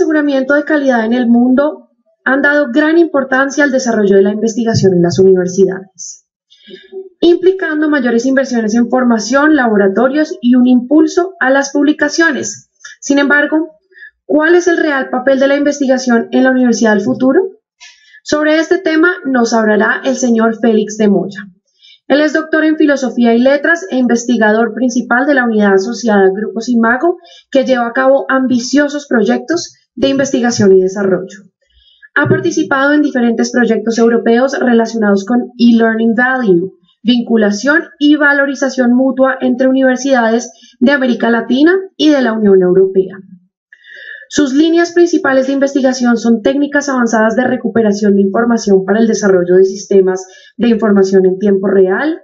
aseguramiento de calidad en el mundo han dado gran importancia al desarrollo de la investigación en las universidades, implicando mayores inversiones en formación, laboratorios y un impulso a las publicaciones. Sin embargo, ¿cuál es el real papel de la investigación en la Universidad del Futuro? Sobre este tema nos hablará el señor Félix de Moya. Él es doctor en Filosofía y Letras e investigador principal de la Unidad Asociada Grupo Simago, que lleva a cabo ambiciosos proyectos de investigación y desarrollo. Ha participado en diferentes proyectos europeos relacionados con e-learning value, vinculación y valorización mutua entre universidades de América Latina y de la Unión Europea. Sus líneas principales de investigación son técnicas avanzadas de recuperación de información para el desarrollo de sistemas de información en tiempo real,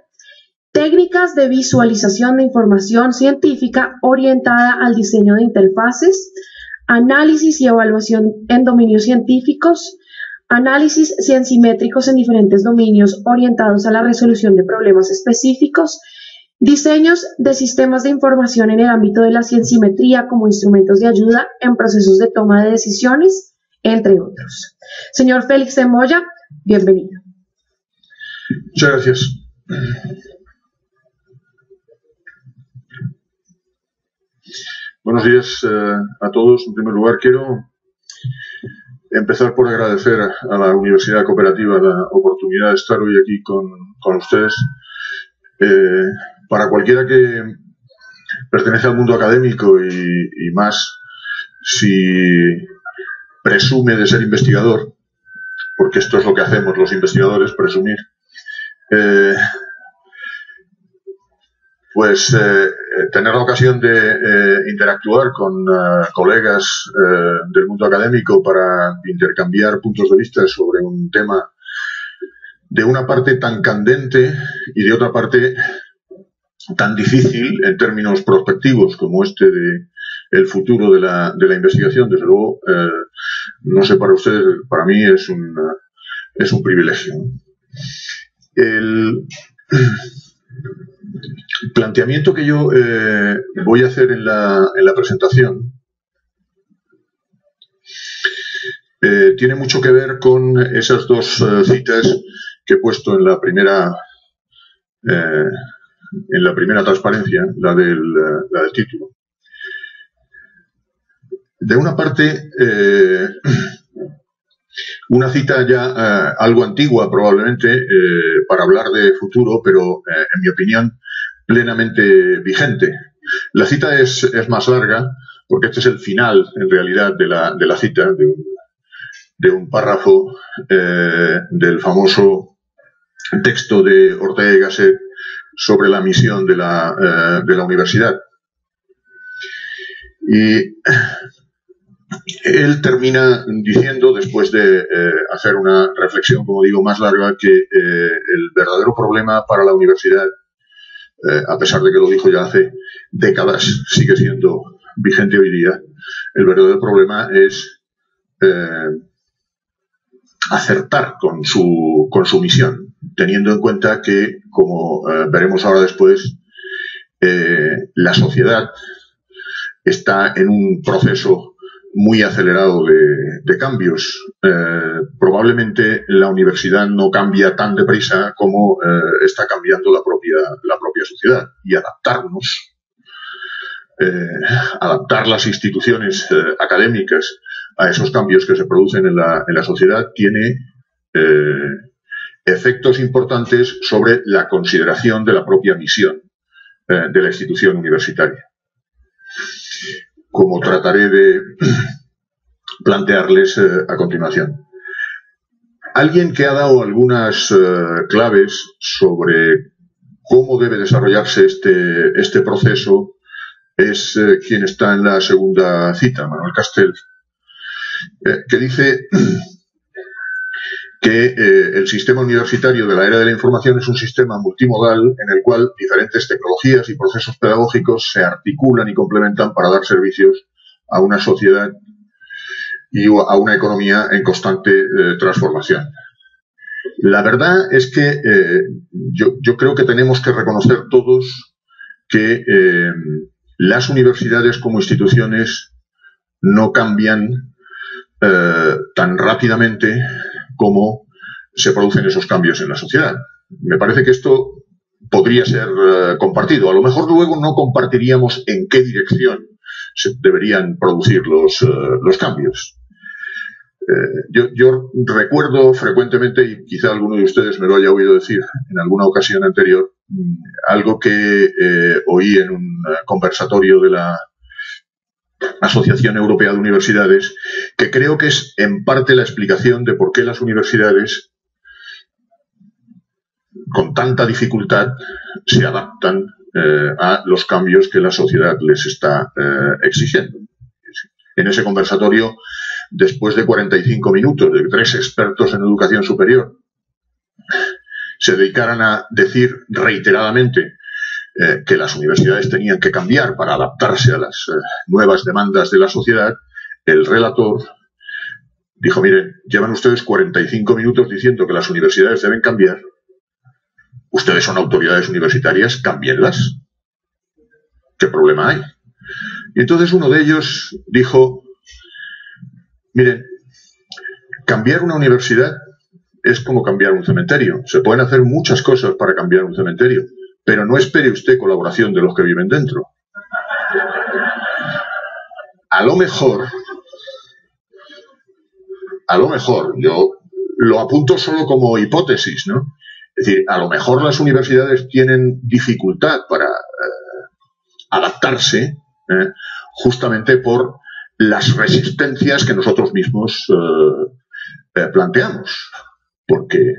técnicas de visualización de información científica orientada al diseño de interfaces, análisis y evaluación en dominios científicos, análisis ciencimétricos en diferentes dominios orientados a la resolución de problemas específicos, diseños de sistemas de información en el ámbito de la ciencimetría como instrumentos de ayuda en procesos de toma de decisiones, entre otros. Señor Félix de Moya, bienvenido. Muchas gracias. Buenos días a todos. En primer lugar, quiero empezar por agradecer a la Universidad Cooperativa la oportunidad de estar hoy aquí con ustedes. Para cualquiera que pertenece al mundo académico y más si presume de ser investigador, porque esto es lo que hacemos los investigadores, presumir, tener la ocasión de interactuar con colegas del mundo académico para intercambiar puntos de vista sobre un tema de una parte tan candente y de otra parte tan difícil en términos prospectivos como este de el futuro de la investigación, desde luego, no sé para ustedes, para mí es un privilegio. El planteamiento que yo voy a hacer en la presentación tiene mucho que ver con esas dos citas que he puesto en la primera transparencia, la del título. De una parte, una cita ya algo antigua probablemente para hablar de futuro, pero en mi opinión plenamente vigente. La cita es más larga porque este es el final en realidad de la cita, de un párrafo del famoso texto de Ortega y Gasset sobre la misión de la universidad. Y él termina diciendo, después de hacer una reflexión, como digo, más larga, que el verdadero problema para la universidad, a pesar de que lo dijo ya hace décadas, sigue siendo vigente hoy día. El verdadero problema es acertar con su misión, teniendo en cuenta que, como veremos ahora después, la sociedad está en un proceso muy acelerado de cambios. Probablemente la universidad no cambia tan deprisa como está cambiando la propia sociedad, y adaptar las instituciones académicas a esos cambios que se producen en la sociedad tiene efectos importantes sobre la consideración de la propia misión de la institución universitaria, como trataré de plantearles a continuación. Alguien que ha dado algunas claves sobre cómo debe desarrollarse este proceso es quien está en la segunda cita, Manuel Castells, que dice que el sistema universitario de la era de la información es un sistema multimodal en el cual diferentes tecnologías y procesos pedagógicos se articulan y complementan para dar servicios a una sociedad y a una economía en constante transformación. La verdad es que yo creo que tenemos que reconocer todos que las universidades como instituciones no cambian tan rápidamente como se producen esos cambios en la sociedad. Me parece que esto podría ser compartido. A lo mejor luego no compartiríamos en qué dirección se deberían producir los cambios. Yo recuerdo frecuentemente, y quizá alguno de ustedes me lo haya oído decir en alguna ocasión anterior, algo que oí en un conversatorio de la Asociación Europea de Universidades, que creo que es en parte la explicación de por qué las universidades, con tanta dificultad, se adaptan a los cambios que la sociedad les está exigiendo. En ese conversatorio, después de 45 minutos de 3 expertos en educación superior se dedicaran a decir reiteradamente que las universidades tenían que cambiar para adaptarse a las nuevas demandas de la sociedad, el relator dijo: miren, llevan ustedes 45 minutos diciendo que las universidades deben cambiar. Ustedes son autoridades universitarias, cámbienlas. ¿Qué problema hay? Y entonces uno de ellos dijo: miren, cambiar una universidad es como cambiar un cementerio. Se pueden hacer muchas cosas para cambiar un cementerio, pero no espere usted colaboración de los que viven dentro. A lo mejor, yo lo apunto solo como hipótesis, ¿no? Es decir, a lo mejor las universidades tienen dificultad para adaptarse, justamente por las resistencias que nosotros mismos planteamos, porque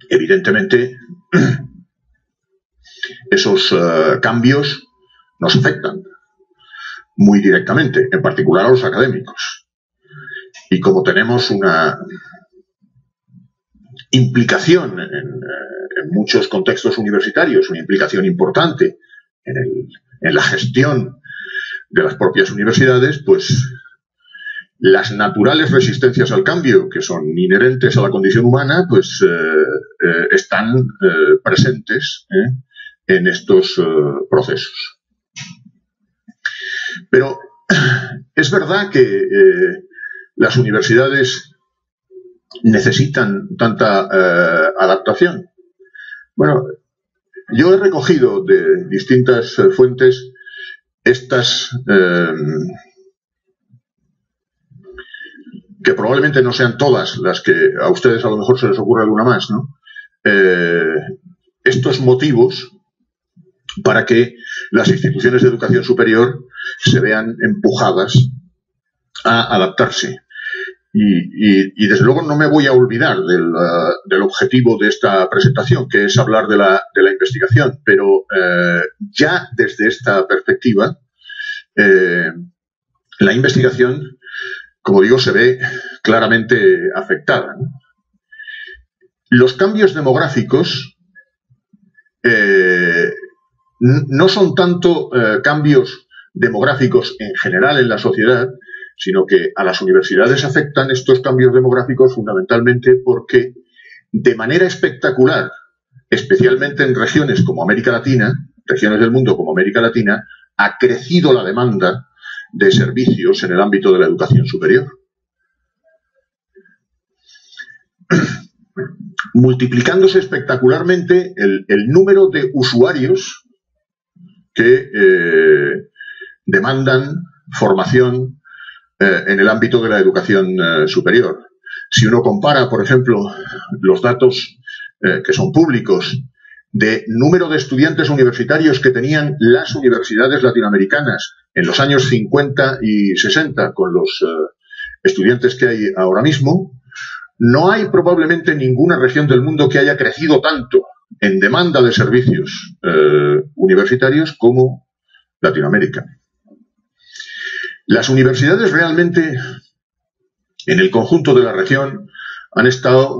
evidentemente esos cambios nos afectan muy directamente, en particular a los académicos. Y como tenemos una implicación en muchos contextos universitarios, una implicación importante en la gestión de las propias universidades, pues las naturales resistencias al cambio, que son inherentes a la condición humana, pues están presentes en estos procesos. Pero es verdad que las universidades necesitan tanta adaptación. Bueno, yo he recogido de distintas fuentes estas que probablemente no sean todas las que a ustedes a lo mejor se les ocurre alguna más, ¿no? Estos motivos para que las instituciones de educación superior se vean empujadas a adaptarse. Y desde luego no me voy a olvidar del objetivo de esta presentación, que es hablar de la investigación, pero ya desde esta perspectiva la investigación, como digo, se ve claramente afectada, ¿no? Los cambios demográficos no son tanto cambios demográficos en general en la sociedad, sino que a las universidades afectan estos cambios demográficos fundamentalmente porque, de manera espectacular, especialmente en regiones como América Latina, regiones del mundo como América Latina, ha crecido la demanda de servicios en el ámbito de la educación superior. Multiplicándose espectacularmente el número de usuarios que demandan formación en el ámbito de la educación superior. Si uno compara, por ejemplo, los datos que son públicos de número de estudiantes universitarios que tenían las universidades latinoamericanas en los años 50 y 60 con los estudiantes que hay ahora mismo, no hay probablemente ninguna región del mundo que haya crecido tanto en demanda de servicios universitarios como Latinoamérica. Las universidades realmente, en el conjunto de la región, han estado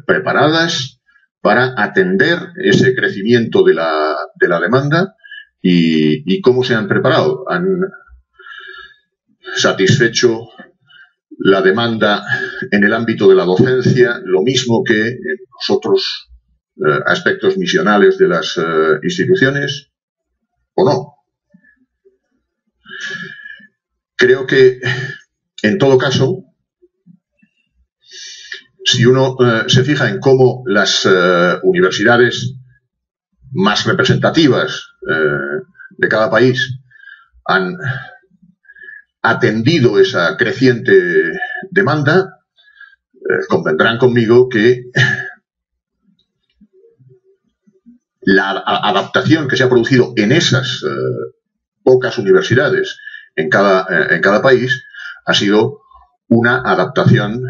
preparadas para atender ese crecimiento de la demanda. ¿Y cómo se han preparado? Han satisfecho la demanda en el ámbito de la docencia, lo mismo que en los otros aspectos misionales de las instituciones, ¿o no? Creo que en todo caso, si uno se fija en cómo las universidades más representativas de cada país han atendido esa creciente demanda, convendrán conmigo que la adaptación que se ha producido en esas pocas universidades en cada país ha sido una adaptación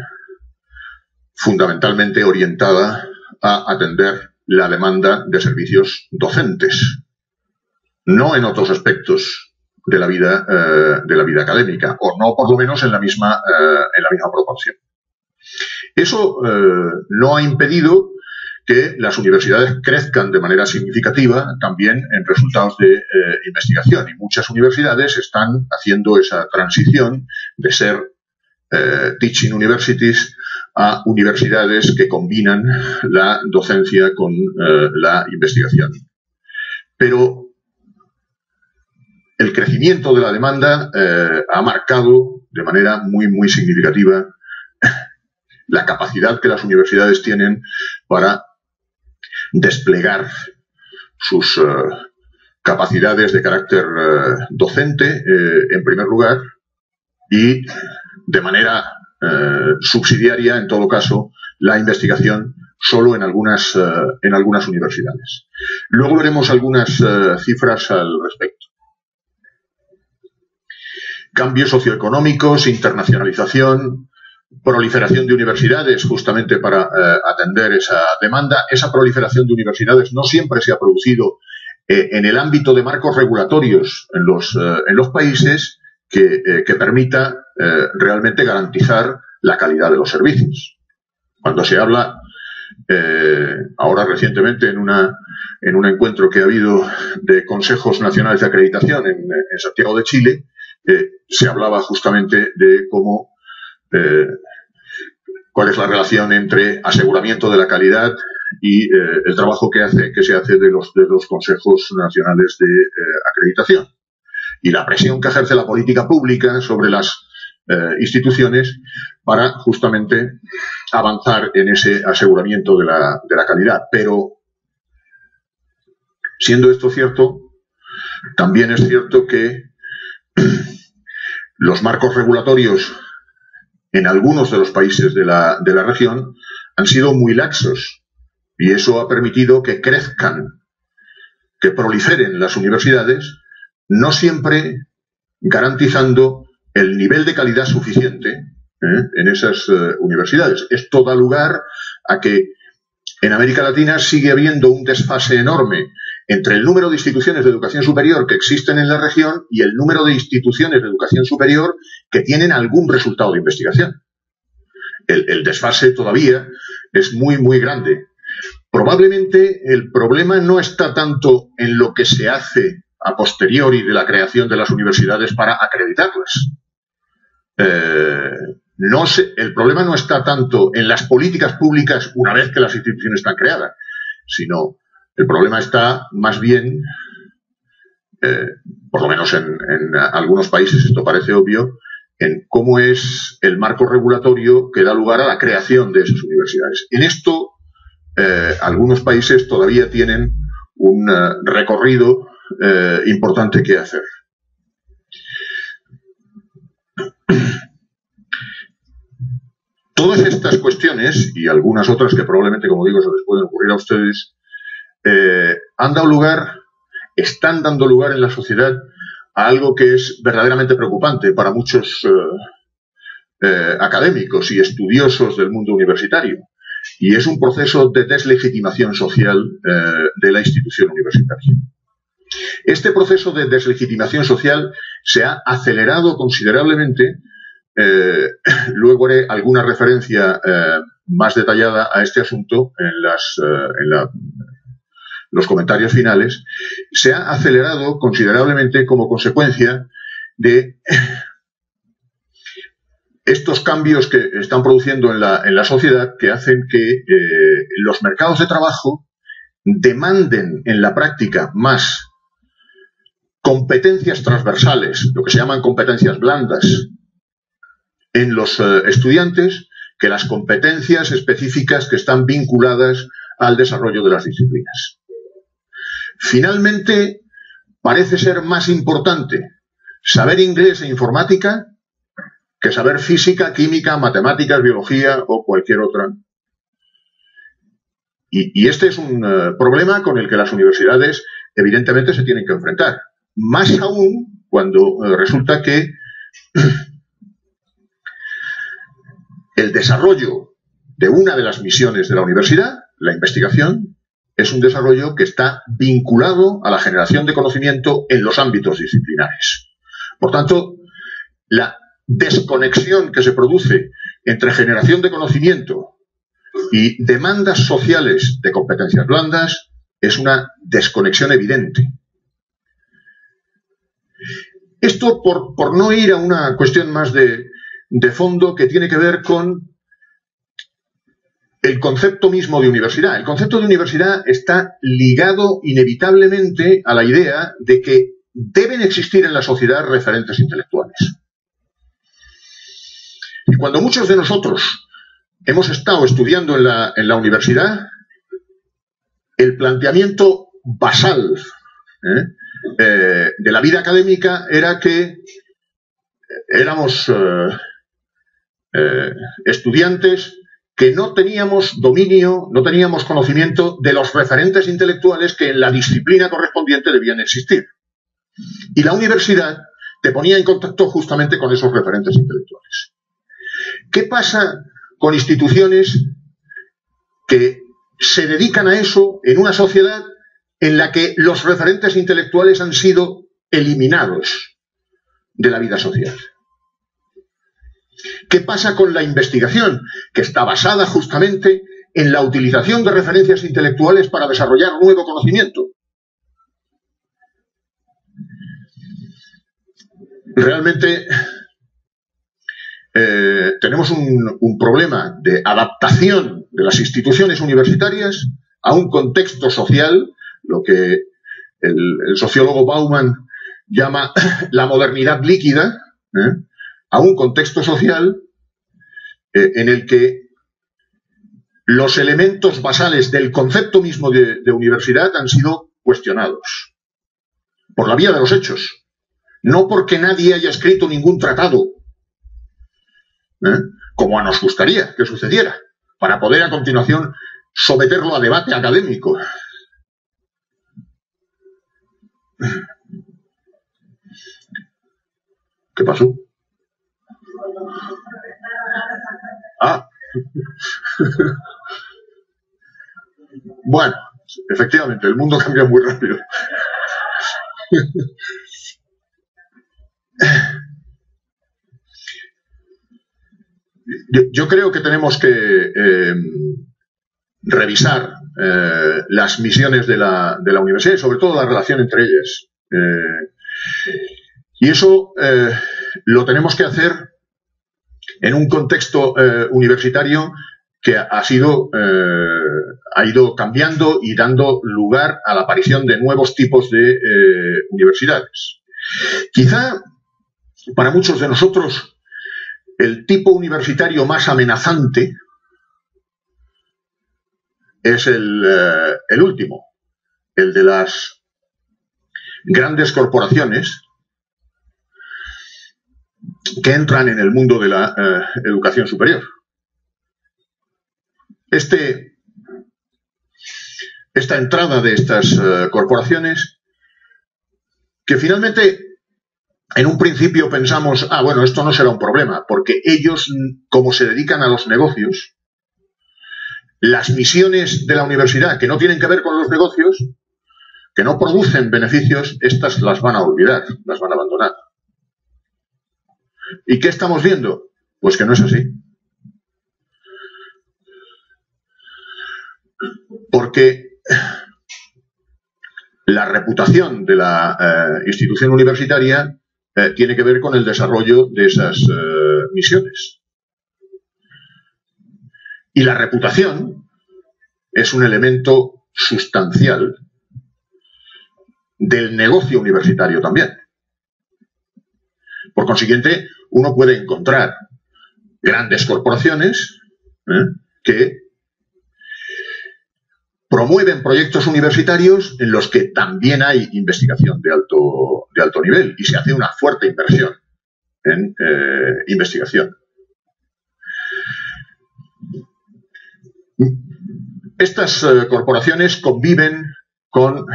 fundamentalmente orientada a atender la demanda de servicios docentes, no en otros aspectos de la vida académica, o no por lo menos en la misma proporción. Eso no ha impedido que las universidades crezcan de manera significativa también en resultados de investigación, y muchas universidades están haciendo esa transición de ser teaching universities a universidades que combinan la docencia con la investigación. Pero el crecimiento de la demanda ha marcado de manera muy significativa la capacidad que las universidades tienen para desplegar sus capacidades de carácter docente, en primer lugar, y de manera subsidiaria, en todo caso, la investigación solo en algunas universidades. Luego veremos algunas cifras al respecto. Cambios socioeconómicos, internacionalización, proliferación de universidades justamente para atender esa demanda. Esa proliferación de universidades no siempre se ha producido en el ámbito de marcos regulatorios en los países que permita realmente garantizar la calidad de los servicios. Cuando se habla, ahora recientemente en un encuentro que ha habido de consejos nacionales de acreditación en Santiago de Chile, se hablaba justamente de cómo cuál es la relación entre aseguramiento de la calidad y el trabajo que se hace de los consejos nacionales de acreditación, y la presión que ejerce la política pública sobre las instituciones para justamente avanzar en ese aseguramiento de la calidad. Pero, siendo esto cierto, también es cierto que los marcos regulatorios en algunos de los países de la región han sido muy laxos, y eso ha permitido que crezcan, que proliferen las universidades, no siempre garantizando el nivel de calidad suficiente en esas universidades. Esto da lugar a que en América Latina sigue habiendo un desfase enorme entre el número de instituciones de educación superior que existen en la región y el número de instituciones de educación superior que tienen algún resultado de investigación. El desfase todavía es muy grande. Probablemente el problema no está tanto en lo que se hace a posteriori de la creación de las universidades para acreditarlas. El problema no está tanto en las políticas públicas una vez que las instituciones están creadas, sino el problema está más bien, por lo menos en algunos países esto parece obvio, en cómo es el marco regulatorio que da lugar a la creación de esas universidades. En esto, algunos países todavía tienen un recorrido importante que hacer. Todas estas cuestiones, y algunas otras que probablemente, como digo, se les pueden ocurrir a ustedes, están dando lugar en la sociedad a algo que es verdaderamente preocupante para muchos académicos y estudiosos del mundo universitario, y es un proceso de deslegitimación social de la institución universitaria. Este proceso de deslegitimación social se ha acelerado considerablemente. Luego haré alguna referencia más detallada a este asunto en los comentarios finales. Se ha acelerado considerablemente como consecuencia de estos cambios que están produciendo en la sociedad, que hacen que los mercados de trabajo demanden en la práctica más competencias transversales, lo que se llaman competencias blandas, en los estudiantes que las competencias específicas que están vinculadas al desarrollo de las disciplinas. Finalmente, parece ser más importante saber inglés e informática que saber física, química, matemáticas, biología o cualquier otra. Y este es un problema con el que las universidades evidentemente se tienen que enfrentar. Más aún cuando resulta que el desarrollo de una de las misiones de la universidad, la investigación, es un desarrollo que está vinculado a la generación de conocimiento en los ámbitos disciplinares. Por tanto, la desconexión que se produce entre generación de conocimiento y demandas sociales de competencias blandas es una desconexión evidente. Esto por no ir a una cuestión más de fondo que tiene que ver con el concepto mismo de universidad. El concepto de universidad está ligado inevitablemente a la idea de que deben existir en la sociedad referentes intelectuales. Y cuando muchos de nosotros hemos estado estudiando en la universidad, el planteamiento basal de la vida académica era que éramos estudiantes que no teníamos dominio, no teníamos conocimiento de los referentes intelectuales que en la disciplina correspondiente debían existir. Y la universidad te ponía en contacto justamente con esos referentes intelectuales. ¿Qué pasa con instituciones que se dedican a eso en una sociedad en la que los referentes intelectuales han sido eliminados de la vida social? ¿Qué pasa con la investigación, que está basada justamente en la utilización de referencias intelectuales para desarrollar nuevo conocimiento? Realmente tenemos un problema de adaptación de las instituciones universitarias a un contexto social, lo que el sociólogo Bauman llama la modernidad líquida, a un contexto social en el que los elementos basales del concepto mismo de universidad han sido cuestionados por la vía de los hechos, no porque nadie haya escrito ningún tratado, como nos gustaría que sucediera, para poder a continuación someterlo a debate académico. ¿Qué pasó? Ah. Bueno, efectivamente, el mundo cambia muy rápido. Yo creo que tenemos que revisar las misiones de la universidad y sobre todo la relación entre ellas. Y eso lo tenemos que hacer en un contexto universitario que ha ido cambiando y dando lugar a la aparición de nuevos tipos de universidades. Quizá para muchos de nosotros el tipo universitario más amenazante es el último, el de las grandes corporaciones que entran en el mundo de la educación superior. Esta entrada de estas corporaciones, que finalmente en un principio pensamos, bueno, esto no será un problema, porque ellos, como se dedican a los negocios, las misiones de la universidad que no tienen que ver con los negocios, que no producen beneficios, estas las van a olvidar, las van a abandonar. ¿Y qué estamos viendo? Pues que no es así. Porque la reputación de la institución universitaria tiene que ver con el desarrollo de esas misiones. Y la reputación es un elemento sustancial del negocio universitario también. Por consiguiente, uno puede encontrar grandes corporaciones que promueven proyectos universitarios en los que también hay investigación de alto nivel y se hace una fuerte inversión en investigación. Estas corporaciones conviven con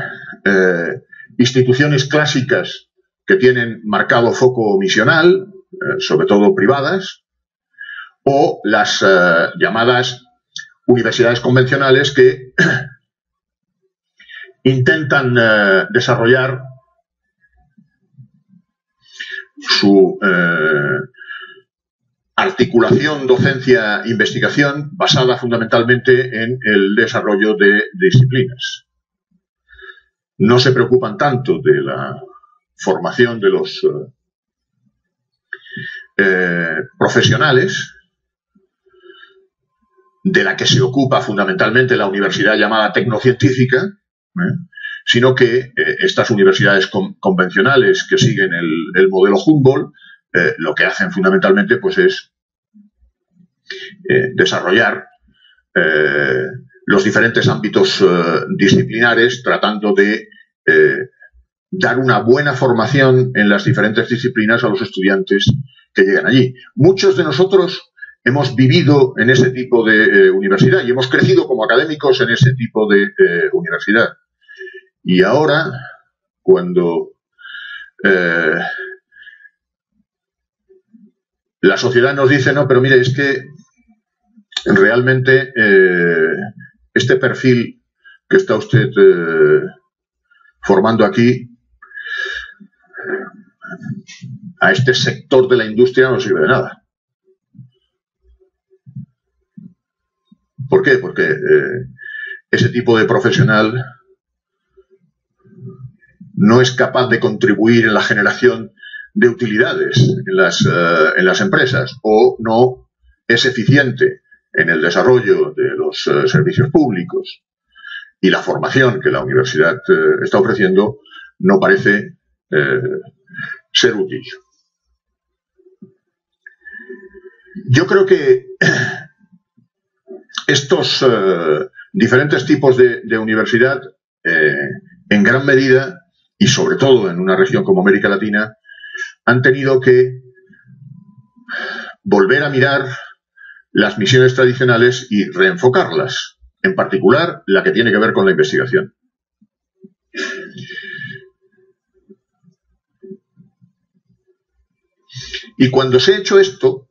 instituciones clásicas que tienen marcado foco misional, sobre todo privadas, o las llamadas universidades convencionales que intentan desarrollar su articulación docencia-investigación basada fundamentalmente en el desarrollo de disciplinas. No se preocupan tanto de la formación de los profesionales, de la que se ocupa fundamentalmente la universidad llamada tecnocientífica, sino que estas universidades convencionales que siguen el modelo Humboldt, lo que hacen fundamentalmente pues es desarrollar los diferentes ámbitos disciplinares, tratando de dar una buena formación en las diferentes disciplinas a los estudiantes que llegan allí. Muchos de nosotros hemos vivido en ese tipo de universidad y hemos crecido como académicos en ese tipo de universidad. Y ahora, cuando la sociedad nos dice, no, pero mire, es que realmente este perfil que está usted formando aquí a este sector de la industria no sirve de nada. ¿Por qué? Porque ese tipo de profesional no es capaz de contribuir en la generación de utilidades en las empresas, o no es eficiente en el desarrollo de los servicios públicos, y la formación que la universidad está ofreciendo no parece ser útil. Yo creo que estos diferentes tipos de universidad, en gran medida, y sobre todo en una región como América Latina, han tenido que volver a mirar las misiones tradicionales y reenfocarlas, en particular la que tiene que ver con la investigación. Y cuando se ha hecho esto,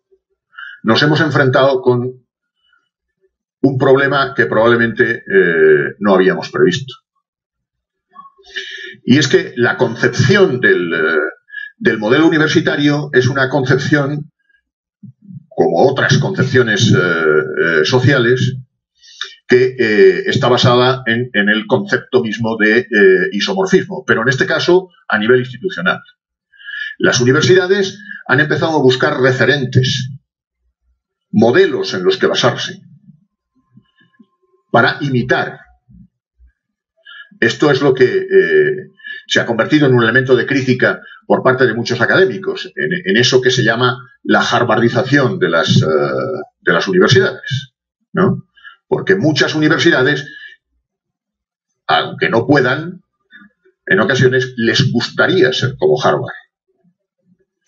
nos hemos enfrentado con un problema que probablemente no habíamos previsto. Y es que la concepción del modelo universitario es una concepción, como otras concepciones sociales, que está basada en el concepto mismo de isomorfismo, pero en este caso a nivel institucional. Las universidades han empezado a buscar referentes, modelos en los que basarse, para imitar. Esto es lo que se ha convertido en un elemento de crítica por parte de muchos académicos, en eso que se llama la harvardización de las universidades, ¿no? Porque muchas universidades, aunque no puedan, en ocasiones les gustaría ser como Harvard,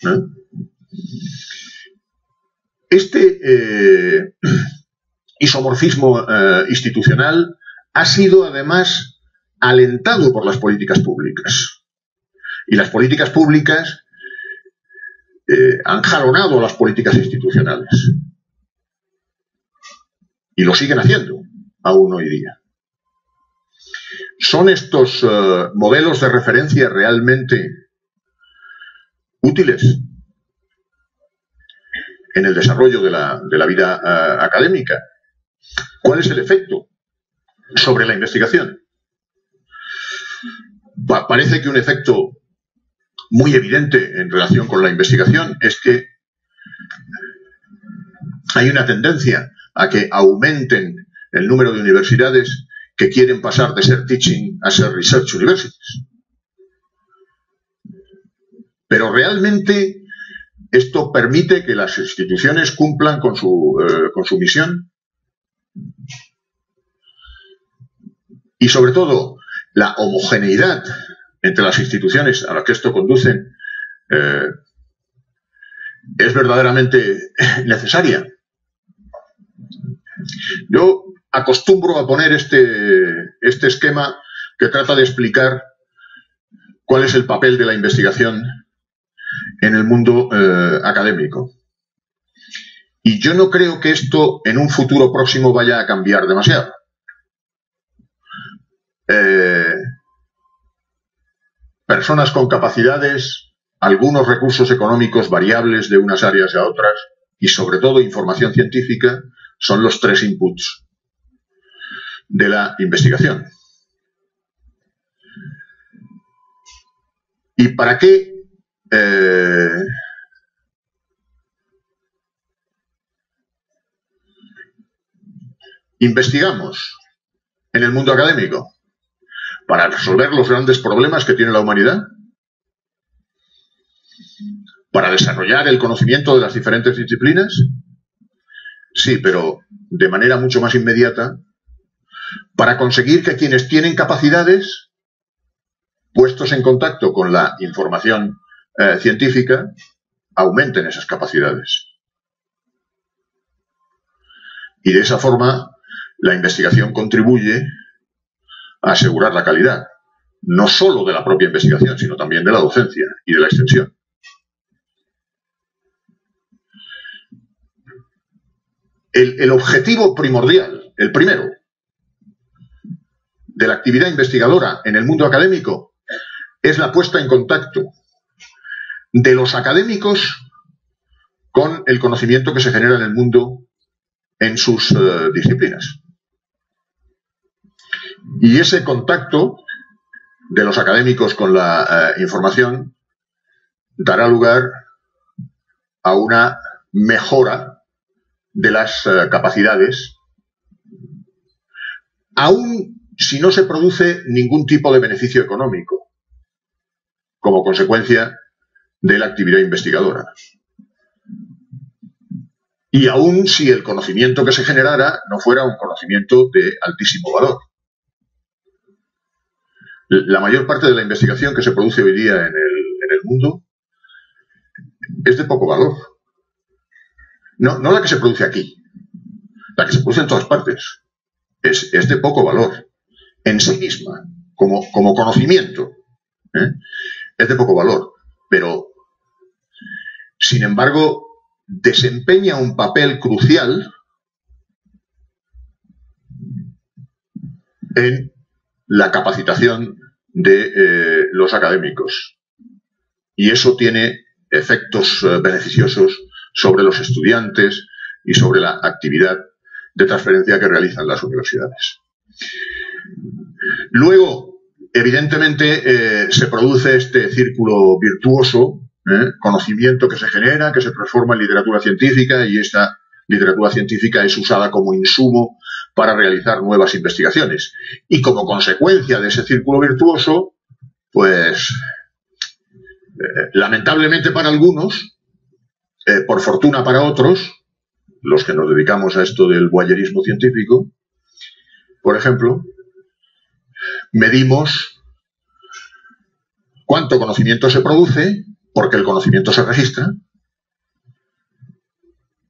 ¿no? Este isomorfismo institucional ha sido además alentado por las políticas públicas. Y las políticas públicas han jalonado las políticas institucionales. Y lo siguen haciendo aún hoy día. ¿Son estos modelos de referencia realmente útiles en el desarrollo de la vida académica? ¿Cuál es el efecto sobre la investigación? Parece que un efecto muy evidente en relación con la investigación es que hay una tendencia a que aumenten el número de universidades que quieren pasar de ser teaching a ser research universities. Pero realmente Esto permite que las instituciones cumplan con su misión y, sobre todo, la homogeneidad entre las instituciones a las que esto conduce es verdaderamente necesaria. Yo acostumbro a poner este esquema que trata de explicar cuál es el papel de la investigación en el mundo académico. Y yo no creo que esto en un futuro próximo vaya a cambiar demasiado. Personas con capacidades, algunos recursos económicos variables de unas áreas a otras y, sobre todo, información científica son los tres inputs de la investigación. ¿Y para qué investigamos en el mundo académico? ¿Para resolver los grandes problemas que tiene la humanidad? ¿Para desarrollar el conocimiento de las diferentes disciplinas? Sí, pero de manera mucho más inmediata, para conseguir que quienes tienen capacidades, puestos en contacto con la información científica, aumenten esas capacidades. Y de esa forma, la investigación contribuye a asegurar la calidad, no solo de la propia investigación, sino también de la docencia y de la extensión. El objetivo primordial, el primero, de la actividad investigadora en el mundo académico es la puesta en contacto de los académicos con el conocimiento que se genera en el mundo en sus disciplinas. Y ese contacto de los académicos con la información dará lugar a una mejora de las capacidades, aun si no se produce ningún tipo de beneficio económico como consecuencia de la actividad investigadora. Y aun si el conocimiento que se generara no fuera un conocimiento de altísimo valor. La mayor parte de la investigación que se produce hoy día en el mundo es de poco valor. No la que se produce aquí, la que se produce en todas partes. Es de poco valor en sí misma, como conocimiento. Es de poco valor, pero, sin embargo, desempeña un papel crucial en la capacitación de los académicos. Y eso tiene efectos beneficiosos sobre los estudiantes y sobre la actividad de transferencia que realizan las universidades. Luego, evidentemente, se produce este círculo virtuoso, conocimiento que se genera, que se transforma en literatura científica, y esta literatura científica es usada como insumo para realizar nuevas investigaciones. Y como consecuencia de ese círculo virtuoso, pues, lamentablemente para algunos, por fortuna para otros, los que nos dedicamos a esto del voyerismo científico, por ejemplo, medimos cuánto conocimiento se produce, porque el conocimiento se registra,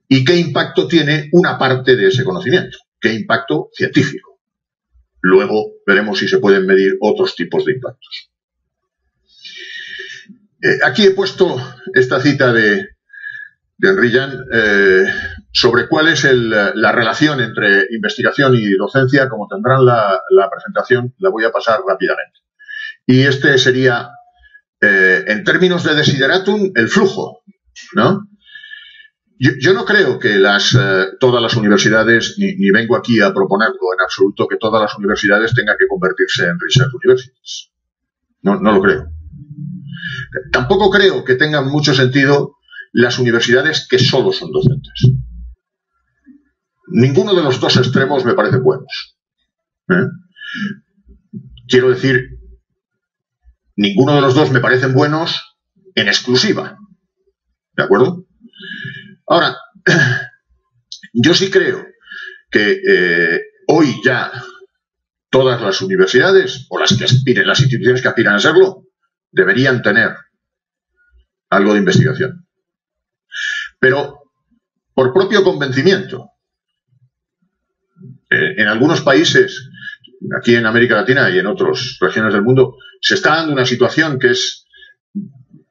y qué impacto tiene una parte de ese conocimiento, qué impacto científico. Luego veremos si se pueden medir otros tipos de impactos. Aquí he puesto esta cita de Henri Jan sobre cuál es la relación entre investigación y docencia. Como tendrán la presentación, la voy a pasar rápidamente. Y este sería, en términos de desideratum, el flujo, ¿no? Yo no creo que todas las universidades, ni vengo aquí a proponerlo en absoluto, que todas las universidades tengan que convertirse en research universities. No lo creo. Tampoco creo que tengan mucho sentido las universidades que solo son docentes. Ninguno de los dos extremos me parece buenos. Quiero decir, ninguno de los dos me parecen buenos en exclusiva. ¿De acuerdo? Ahora, yo sí creo que hoy ya todas las universidades, o las instituciones que aspiran a serlo, deberían tener algo de investigación. Pero por propio convencimiento. En algunos países, aquí en América Latina y en otras regiones del mundo, se está dando una situación que es,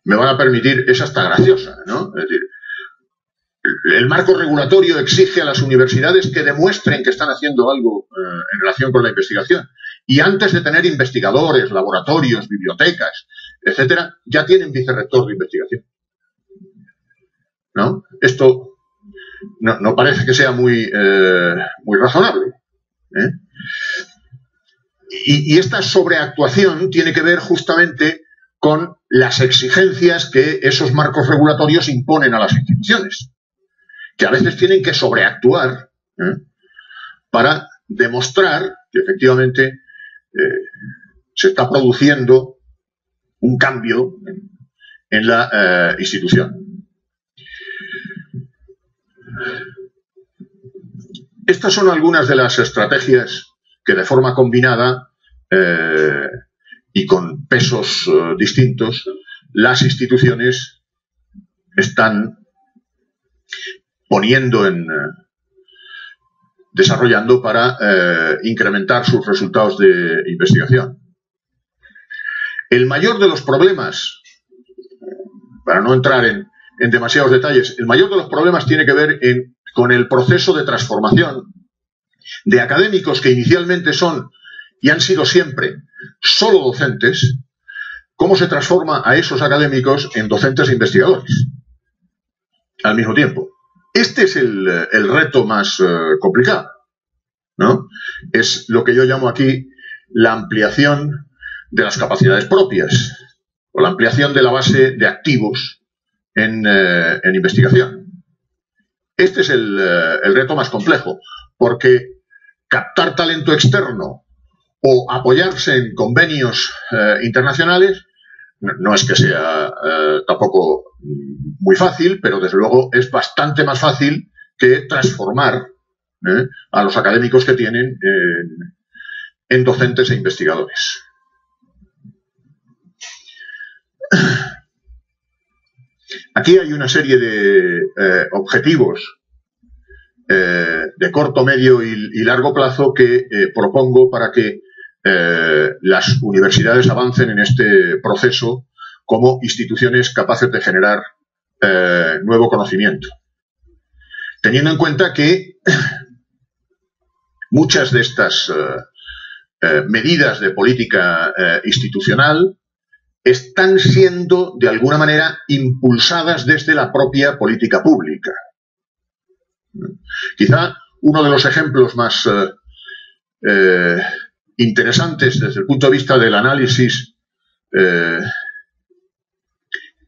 me van a permitir, es hasta graciosa, ¿no? Es decir, el marco regulatorio exige a las universidades que demuestren que están haciendo algo en relación con la investigación. Y antes de tener investigadores, laboratorios, bibliotecas, etcétera, ya tienen vicerrector de investigación. ¿No? Esto no parece que sea muy razonable. Y esta sobreactuación tiene que ver justamente con las exigencias que esos marcos regulatorios imponen a las instituciones, que a veces tienen que sobreactuar para demostrar que efectivamente se está produciendo un cambio en la institución. Estas son algunas de las estrategias que de forma combinada y con pesos distintos las instituciones están desarrollando para incrementar sus resultados de investigación. El mayor de los problemas, para no entrar en demasiados detalles, el mayor de los problemas tiene que ver con el proceso de transformación de académicos que inicialmente son y han sido siempre solo docentes, cómo se transforma a esos académicos en docentes e investigadores al mismo tiempo. Este es el reto más complicado, ¿no? Es lo que yo llamo aquí la ampliación de las capacidades propias o la ampliación de la base de activos en investigación. Este es el reto más complejo, porque captar talento externo o apoyarse en convenios internacionales no es que sea tampoco muy fácil, pero desde luego es bastante más fácil que transformar a los académicos que tienen en docentes e investigadores. Aquí hay una serie de objetivos de corto, medio y largo plazo que propongo para que las universidades avancen en este proceso como instituciones capaces de generar nuevo conocimiento. Teniendo en cuenta que muchas de estas medidas de política institucional están siendo, de alguna manera, impulsadas desde la propia política pública. Quizá uno de los ejemplos más interesantes desde el punto de vista del análisis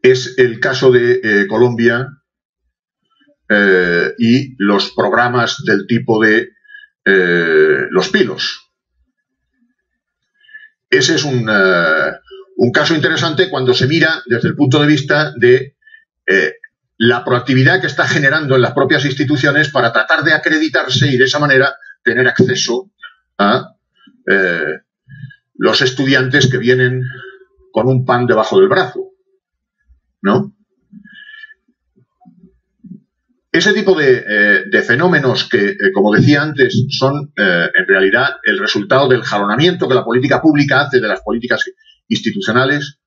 es el caso de Colombia y los programas del tipo de los pilos. Ese es un caso interesante cuando se mira desde el punto de vista de la proactividad que está generando en las propias instituciones para tratar de acreditarse y de esa manera tener acceso a los estudiantes que vienen con un pan debajo del brazo, ¿no? Ese tipo de fenómenos que, como decía antes, son en realidad el resultado del jalonamiento que la política pública hace de las políticas institucionales,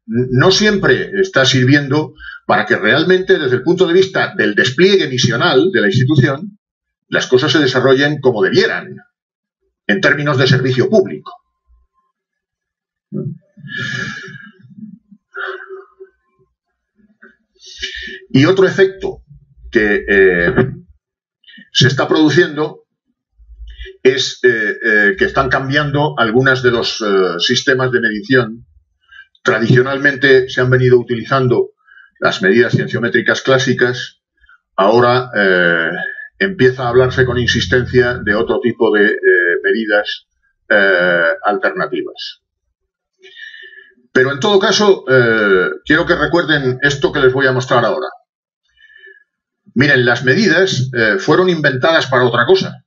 no siempre está sirviendo para que realmente, desde el punto de vista del despliegue misional de la institución, las cosas se desarrollen como debieran, en términos de servicio público. Y otro efecto que se está produciendo es que están cambiando algunos de los sistemas de medición. Tradicionalmente se han venido utilizando las medidas cienciométricas clásicas, ahora empieza a hablarse con insistencia de otro tipo de medidas alternativas. Pero en todo caso, quiero que recuerden esto que les voy a mostrar ahora. Miren, las medidas fueron inventadas para otra cosa,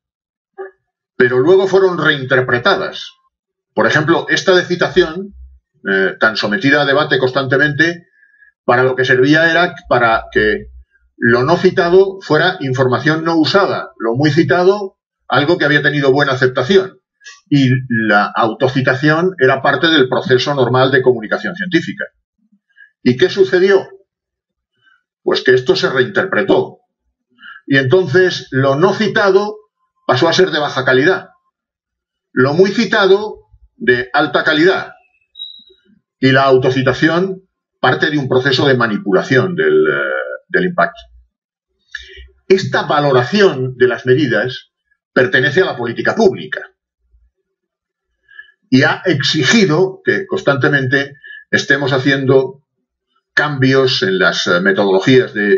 pero luego fueron reinterpretadas. Por ejemplo, esta de citación, tan sometida a debate constantemente, para lo que servía era para que lo no citado fuera información no usada, lo muy citado algo que había tenido buena aceptación, y la autocitación era parte del proceso normal de comunicación científica. ¿Y qué sucedió? Pues que esto se reinterpretó. Y entonces lo no citado pasó a ser de baja calidad. Lo muy citado de alta calidad. Y la autocitación parte de un proceso de manipulación del impacto. Esta valoración de las medidas pertenece a la política pública. Y ha exigido que constantemente estemos haciendo cambios en las metodologías de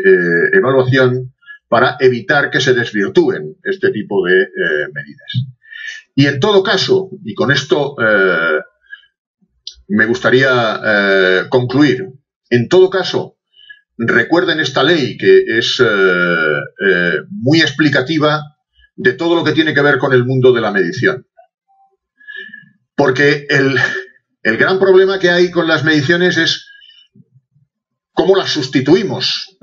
evaluación para evitar que se desvirtúen este tipo de medidas. Y en todo caso, y con esto me gustaría concluir, en todo caso, recuerden esta ley que es muy explicativa de todo lo que tiene que ver con el mundo de la medición. Porque el gran problema que hay con las mediciones es cómo las sustituimos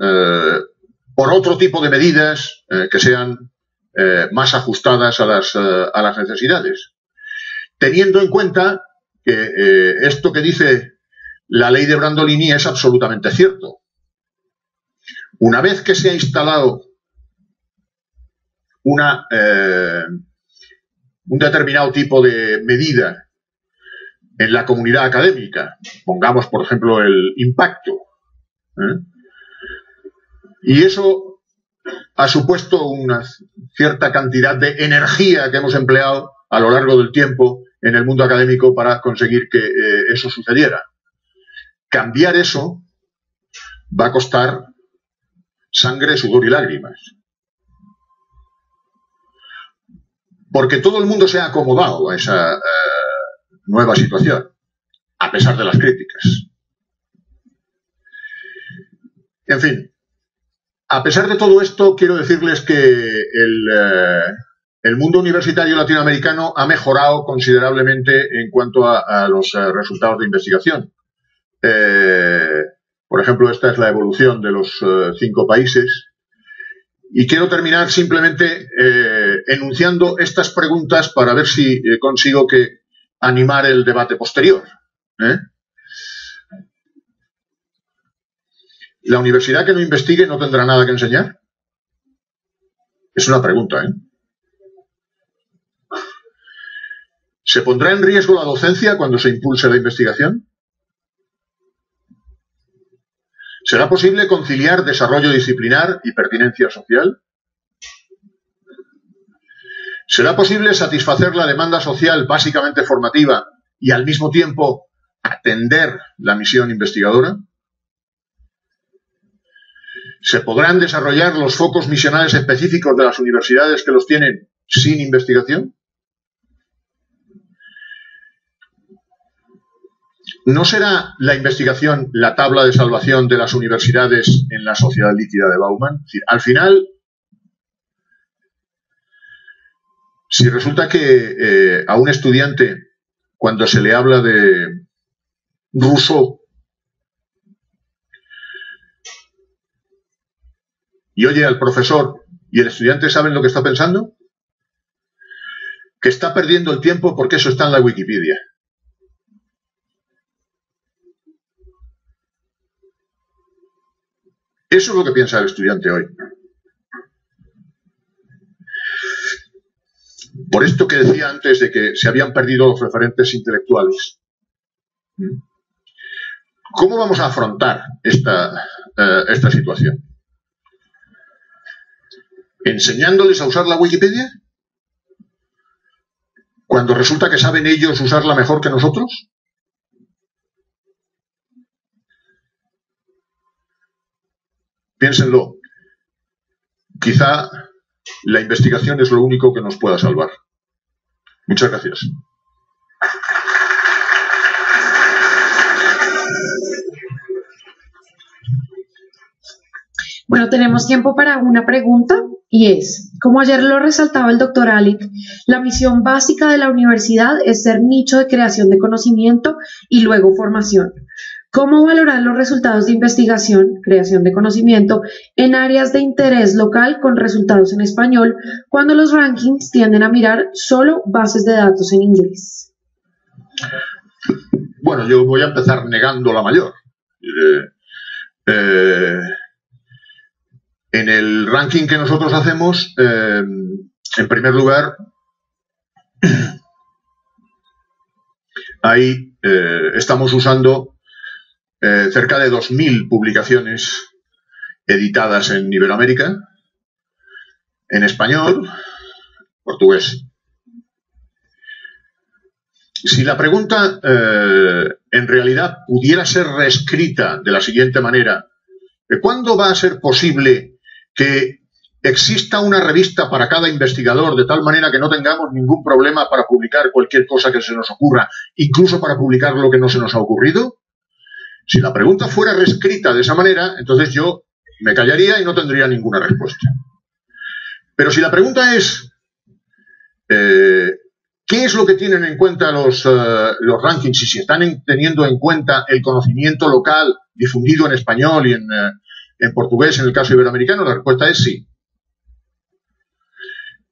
por otro tipo de medidas que sean más ajustadas a las necesidades. Teniendo en cuenta que esto que dice la ley de Brandolini es absolutamente cierto. Una vez que se ha instalado un determinado tipo de medida en la comunidad académica, pongamos por ejemplo el impacto, y eso ha supuesto una cierta cantidad de energía que hemos empleado a lo largo del tiempo en el mundo académico para conseguir que eso sucediera. Cambiar eso va a costar sangre, sudor y lágrimas. Porque todo el mundo se ha acomodado a esa nueva situación, a pesar de las críticas. En fin, a pesar de todo esto, quiero decirles que el mundo universitario latinoamericano ha mejorado considerablemente en cuanto a los resultados de investigación. Por ejemplo, esta es la evolución de los 5 países. Y quiero terminar simplemente enunciando estas preguntas para ver si consigo animar el debate posterior. ¿La universidad que no investigue no tendrá nada que enseñar? Es una pregunta, ¿Se pondrá en riesgo la docencia cuando se impulse la investigación? ¿Será posible conciliar desarrollo disciplinar y pertinencia social? ¿Será posible satisfacer la demanda social básicamente formativa y al mismo tiempo atender la misión investigadora? ¿Se podrán desarrollar los focos misionales específicos de las universidades que los tienen sin investigación? ¿No será la investigación la tabla de salvación de las universidades en la sociedad líquida de Bauman? Es decir, al final, si resulta que a un estudiante, cuando se le habla de Rousseau, y oye al profesor y el estudiante saben lo que está pensando, que está perdiendo el tiempo porque eso está en la Wikipedia. Eso es lo que piensa el estudiante hoy. Por esto que decía antes de que se habían perdido los referentes intelectuales. ¿Cómo vamos a afrontar esta situación? ¿Enseñándoles a usar la Wikipedia? Cuando resulta que saben ellos usarla mejor que nosotros. Piénsenlo. Quizá la investigación es lo único que nos pueda salvar. Muchas gracias. Bueno, tenemos tiempo para una pregunta y es, como ayer lo resaltaba el doctor Alec, la misión básica de la universidad es ser nicho de creación de conocimiento y luego formación. ¿Cómo valorar los resultados de investigación, creación de conocimiento, en áreas de interés local con resultados en español, cuando los rankings tienden a mirar solo bases de datos en inglés? Bueno, yo voy a empezar negando la mayor. En el ranking que nosotros hacemos, en primer lugar, ahí estamos usando cerca de 2.000 publicaciones editadas en Iberoamérica, en español, portugués. Si la pregunta en realidad pudiera ser reescrita de la siguiente manera, ¿cuándo va a ser posible que exista una revista para cada investigador de tal manera que no tengamos ningún problema para publicar cualquier cosa que se nos ocurra, incluso para publicar lo que no se nos ha ocurrido? Si la pregunta fuera reescrita de esa manera, entonces yo me callaría y no tendría ninguna respuesta. Pero si la pregunta es ¿qué es lo que tienen en cuenta los rankings y si están teniendo en cuenta el conocimiento local difundido en español y en portugués en el caso iberoamericano? La respuesta es sí.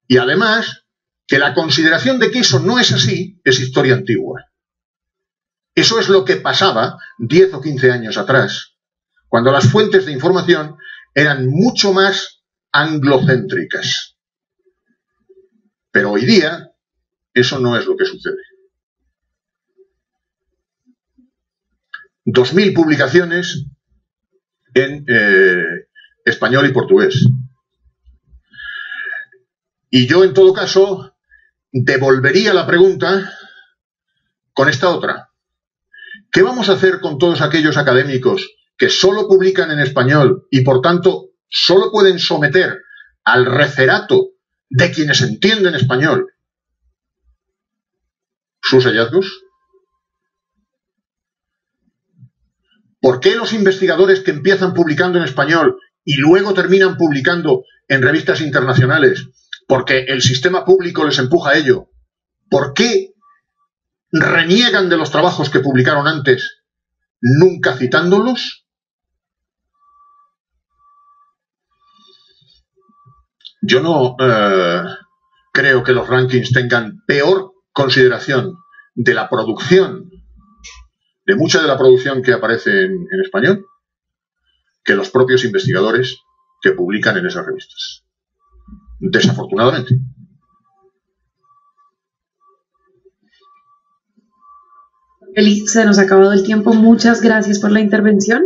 Y además, que la consideración de que eso no es así es historia antigua. Eso es lo que pasaba 10 o 15 años atrás, cuando las fuentes de información eran mucho más anglocéntricas. Pero hoy día, eso no es lo que sucede. 2.000 publicaciones en español y portugués. Y yo, en todo caso, devolvería la pregunta con esta otra. ¿Qué vamos a hacer con todos aquellos académicos que solo publican en español y, por tanto, solo pueden someter al referato de quienes entienden español sus hallazgos? ¿Por qué los investigadores que empiezan publicando en español y luego terminan publicando en revistas internacionales? Porque el sistema público les empuja a ello. ¿Por qué reniegan de los trabajos que publicaron antes, nunca citándolos? Yo no creo que los rankings tengan peor consideración de la producción, de mucha de la producción que aparece en español, que los propios investigadores que publican en esas revistas. Desafortunadamente. Se nos ha acabado el tiempo. Muchas gracias por la intervención.